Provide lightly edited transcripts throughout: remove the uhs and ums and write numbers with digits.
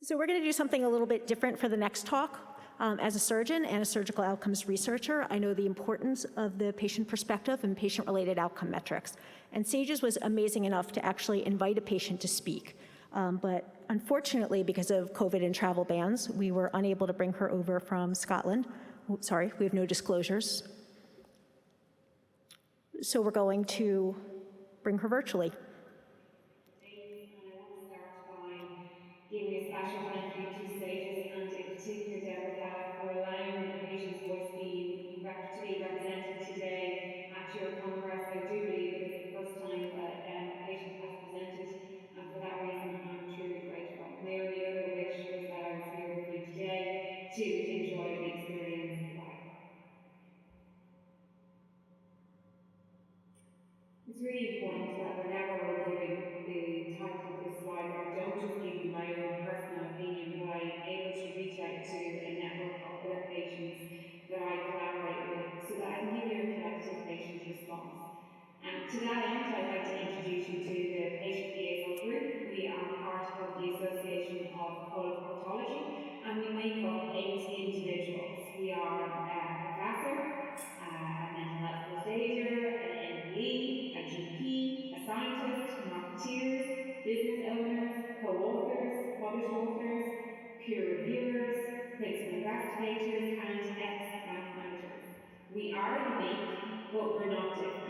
So we're going to do something a little bit different for the next talk. As a surgeon and a surgical outcomes researcher, I know the importance of the patient perspective and patient-related outcome metrics. And SAGES was amazing enough to actually invite a patient to speak. But unfortunately, because of COVID and travel bans, we were unable to bring her over from Scotland. Oh, sorry, we have no disclosures. So we're going to bring her virtually. Giving a special thank you to SAGES and in particular Deborah Keller for allowing the patient's voice to be represented today at your Congress. I do believe it is the first time that a patient has presented, and for that reason I'm truly grateful. My only other wish was that I was here with you today to enjoy the experience live. It's really important that whenever we're giving the title of this slide, that I don't just give you my own personal opinion, but I'm able to reach out to a network of other patients that I collaborate with so that I can give you a collective patient response. To that end, I'd like to introduce you to the Patient Liaison Group. We are part of the Association of Coloproctology, and we make up 8 individuals. We are a professor, a mental health first aider, an MPE, a GP, a scientist, marketeers, business owners, co-authors, published authors, peer reviewers, principal investigators, and ex-clinic managers. We are unique, but we're not different.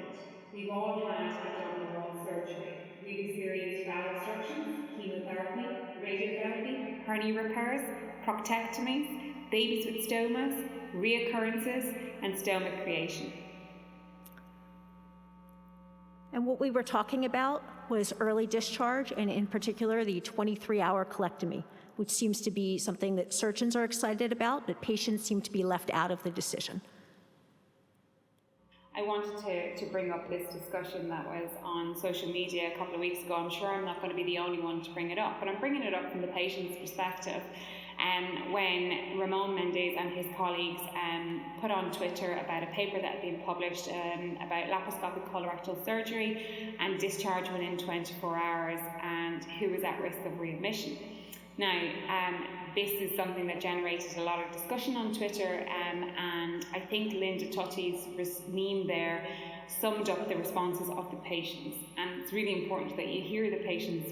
We've all had abdominal wall surgery. We've experienced bowel obstructions, chemotherapy, radiotherapy, hernia repairs, proctectomies, babies with stomas, reoccurrences, and stoma creation. And what we were talking about was early discharge, and in particular, the 23-hour colectomy, which seems to be something that surgeons are excited about, but patients seem to be left out of the decision. I wanted to bring up this discussion that was on social media a couple of weeks ago. I'm sure I'm not going to be the only one to bring it up, but I'm bringing it up from the patient's perspective. When Ramon Mendez and his colleagues put on Twitter about a paper that had been published about laparoscopic colorectal surgery and discharge within 24 hours and who was at risk of readmission. Now, this is something that generated a lot of discussion on Twitter, and I think Linda Tutti's meme there summed up the responses of the patients, and it's really important that you hear the patient's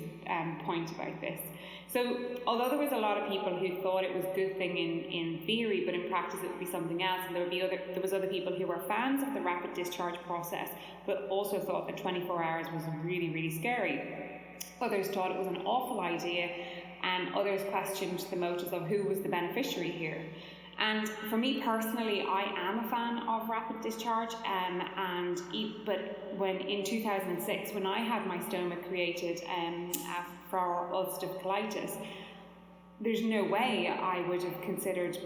point about this. So, although there was a lot of people who thought it was a good thing in theory, but in practice it would be something else, and there was other people who were fans of the rapid discharge process, but also thought that 24 hours was really, really scary. Others thought it was an awful idea, and others questioned the motives of who was the beneficiary here. And for me personally, I am a fan of rapid discharge, but when in 2006, when I had my stoma created for ulcerative colitis, there's no way I would have considered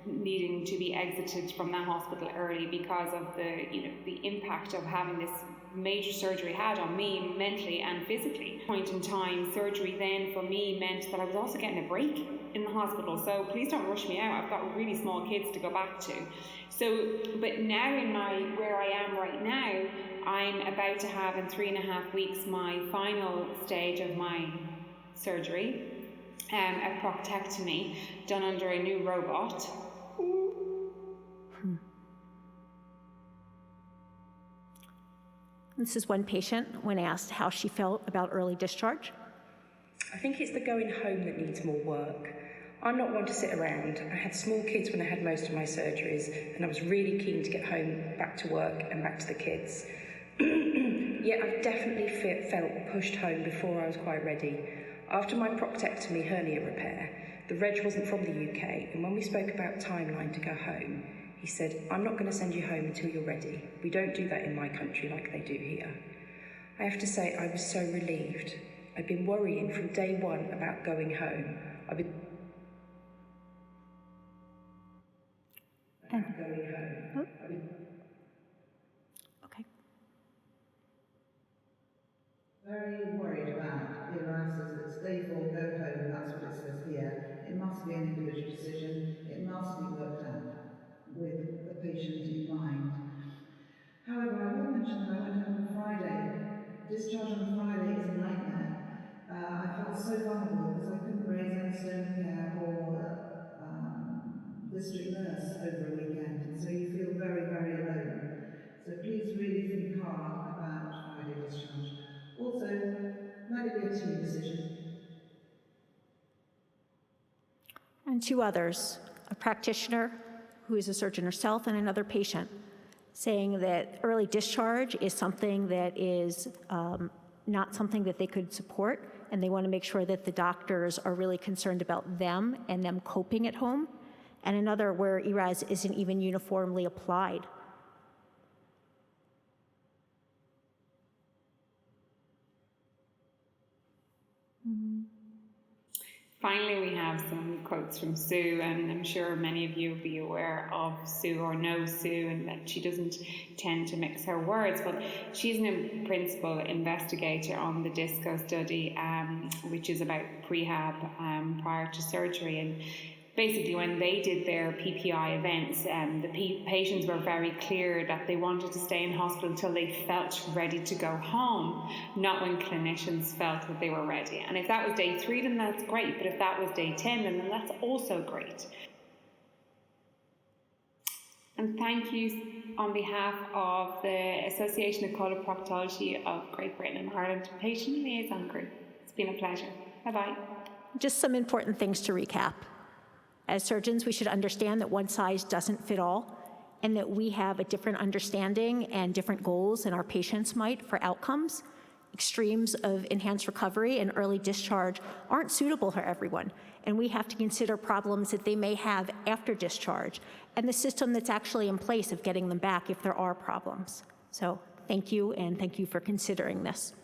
needing to be exited from that hospital early because of the impact of having this major surgery had on me mentally and physically. Point in time, surgery then for me meant that I was also getting a break in the hospital. So please don't rush me out. I've got really small kids to go back to. So, but now where I am right now, I'm about to have in 3.5 weeks my final stage of my surgery, a proctectomy done under a new robot. This is one patient when asked how she felt about early discharge. I think it's the going home that needs more work. I'm not one to sit around. I had small kids when I had most of my surgeries, and I was really keen to get home, back to work and back to the kids. Yet I've definitely felt pushed home before I was quite ready. After my proctectomy hernia repair, the reg wasn't from the UK, and when we spoke about timeline to go home, he said, "I'm not going to send you home until you're ready. We don't do that in my country like they do here." I have to say, I was so relieved. I'd been worrying from day one about going home. Okay. Very worried about the ERAS is it's day 4, go home, that's what it says here. It must be an individual decision. It must be worked out with the patient in mind. However, I will mention that I went home on Friday. Discharge on a Friday is a nightmare. I felt so vulnerable because I couldn't raise any stoma care. district nurse over a weekend, and so you feel very, very alone. So please really think hard about Friday discharge. Also, let it be a team decision. And two others, a practitioner who is a surgeon herself and another patient, saying that early discharge is something that is not something that they could support, and they want to make sure that the doctors are really concerned about them and them coping at home, and another where ERAS isn't even uniformly applied. Finally, we have some quotes from Sue, and I'm sure many of you will be aware of Sue or know Sue, and that she doesn't tend to mix her words, but she's a principal investigator on the DISCO study, which is about prehab prior to surgery. And basically, when they did their PPI events, the patients were very clear that they wanted to stay in hospital until they felt ready to go home, not when clinicians felt that they were ready. And if that was day 3, then that's great, but if that was day 10, then that's also great. And thank you on behalf of the Association of Coloproctology of Great Britain and Ireland Patient Liaison Group. It's been a pleasure. Bye-bye. Just some important things to recap. As surgeons, we should understand that one size doesn't fit all, and that we have a different understanding and different goals than our patients might for outcomes. Extremes of enhanced recovery and early discharge aren't suitable for everyone, and we have to consider problems that they may have after discharge and the system that's actually in place of getting them back if there are problems. So thank you, and thank you for considering this.